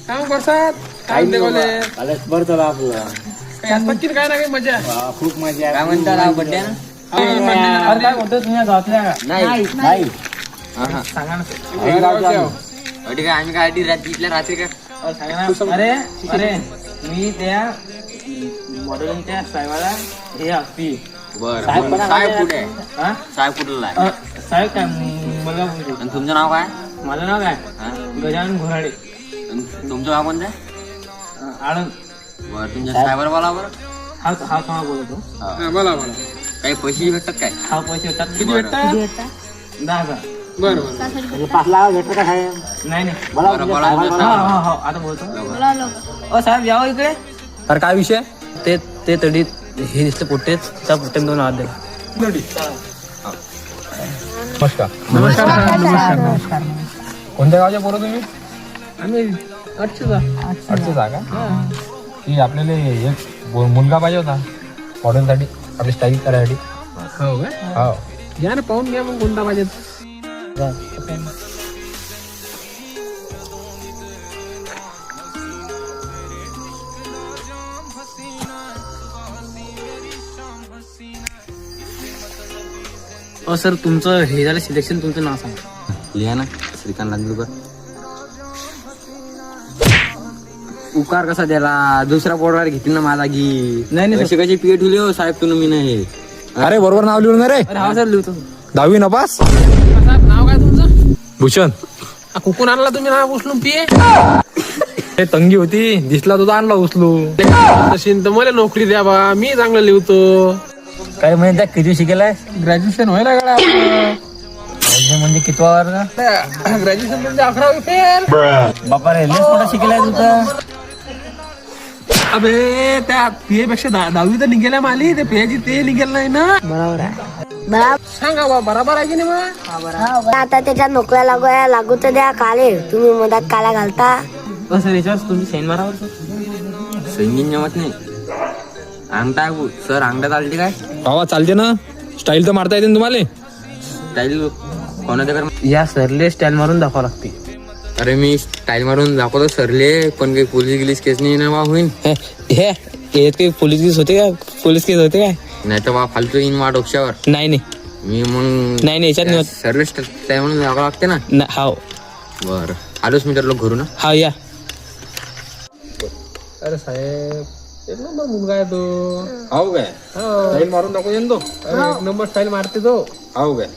सांग बरसात काय म्हणते बोले कालच बरं चला आपलं काय आज पक्की काय ना काही मजा खूप मजा काय म्हणता बड्डे ना अरे काय म्हणतो तुम्ही गावातल्या नाही नाही सांगा ना अरे काय आम्ही काय इथल्या रात्री काय अरे अरे मी त्या मॉडेलच्या साहेबाला हे असती बरं साहेब पण साहेब कुठे आहे? हा साहेब कुठला आहे साहेब काय मला बोलतो आणि तुमचं नाव काय माझं नाव काय हा? गजानन घोराडे आणि तुमचं नाव कोणतं आहे आळंद बरं तुमच्या साहेबाला बोला बरं हा हा बोलतो हा. बोला बोला काही पैसे भेटतात काय हा पैसे भेटतात किती बरं. भेटतात 10,000 बरं बरं 5 लाख भेटलं का साहेब नाही नाही बोला बरं, तुमच्या बोला, साहेबाला बोला. बोला. हा आता बोलतो ओ साहेब यावं इकडे अरे काय विषय ते तडी हे दिसतं पोटेच त्या पोटे दोन हात द्या. नमस्कार कोणत्या गावचे पोरं तुम्ही आम्ही अडचण जागा की आपल्याला एक मुलगा पाहिजे होता मॉडेलसाठी आपली स्टाईल करायसाठी हो का हो घ्या ना पाहून घ्या मग कोणता पाहिजे सर तुमचं हे झालं सिलेक्शन तुमचं नाव सांगा लिहा ना श्रीकांत नांदूरकर उकार कसा द्याला दुसरा पोरवार घेतील ना माझा गी नाही कशी कशी पीए ठेवली हो साहेब तुम्ही नाही अरे बरोबर नाव लिहून रे अरे हा सर लिहतो 10वी नपास साहेब नाव काय तुमचं भूषण कुकून आणला तुम्ही नाव उचलून पिये ते तंगी होती दिसला तो आणला उचलू तशी तर मला नोकरी द्या बा मी चांगलं लिहतो काय म्हणजे त्या किती शिकेलाय ग्रॅज्युएशन व्हायला गड्या म्हणजे किती वर्ग ग्रॅज्युएशन म्हणजे 11वी फेल बापा रे लस मोठा शिकेलाय तुझं अबे त्या पीए पेक्षा 10वी तर निघेल्या माली ते पीएची ते निघेल नाही ना बरोबर आहे सांगा बा बरोबर आहे की नाही मग आता त्याच्या नोकऱ्या लागू तर द्या काले तुम्ही मधात काला घालता सर याच्यावर तुम्ही सेन मारावर संगीन जमत नाही अंगठा सर अंगठ्यात आलते काय बाबा चालते ना स्टाईल तर मारता येते ना तुम्हाला स्टाईल कोणाच्या कर या सरले स्टाईल मारून दाखवा लागते अरे मी स्टाईल मारून दाखवतो सरले पण काही पोलीस गिलीस केस नाही ना बा होईन हे यात काही पोलीस केस होते का पोलीस केस होते काय नाही तर बा फालतू येईन वा डोक्यावर नाही नाही मी मग नाही याच्यात नाही होत. सरले स्टाईल म्हणून दाखवा लागते ना हाव बरं आलोच मी तर लोक घरू ना हा या अरे साहेब एक नंबर मुलगा आहे तो हाव काय स्टाईल मारून दाखव येईन तो अरे एक नंबर स्टाईल मारते तो हाव काय